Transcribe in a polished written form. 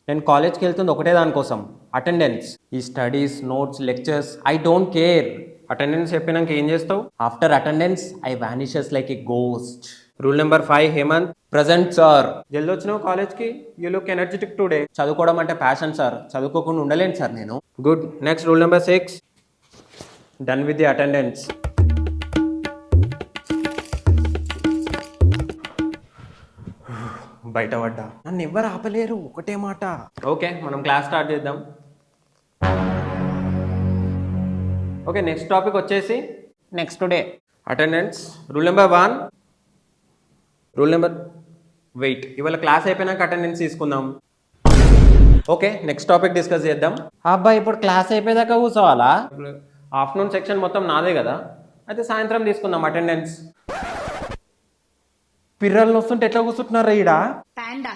నేను కాలేజ్కి వెళ్తుంది ఒకటే దానికోసం, అటెండెన్స్. ఈ studies, notes, lectures I don't care. Attendance చెప్పినాక ఏం చేస్తావు? After attendance I vanishes like a ghost. Rule number 5, Hemant. Present sir. జల్ది వచ్చినావు కాలేజ్కి, యూ లుక్ ఎనర్జెటిక్ టుడే. చదువుకోవడం అంటే ప్యాషన్ సార్, చదువుకోకుండా ఉండలేను సార్ నేను. Good. Next rule number 6, done with the attendance. బయటపడ్డా, నన్ను ఎవ్వరు ఆపలేరు, ఒకటే మాట. ఓకే, మనం క్లాస్ స్టార్ట్ చేద్దాం. ఓకే, నెక్స్ట్ టాపిక్ వచ్చేసి next day attendance. Rule number 1, rule number wait. ఇవాళ క్లాస్ అయిపోయినాక అటెండెన్స్ తీసుకుందాం. ఓకే, నెక్స్ట్ టాపిక్ డిస్కస్ చేద్దాం. అబ్బాయి ఇప్పుడు క్లాస్ అయిపోయేదాకా కూర్చోవాలా? ఆఫ్టర్నూన్ సెక్షన్ మొత్తం నాదే కదా, అయితే సాయంత్రం తీసుకుందాం అటెండెన్స్. పిర్రలు వస్తుంటే ఎట్లా కూర్చుంటున్నారా ఈడ? పాండా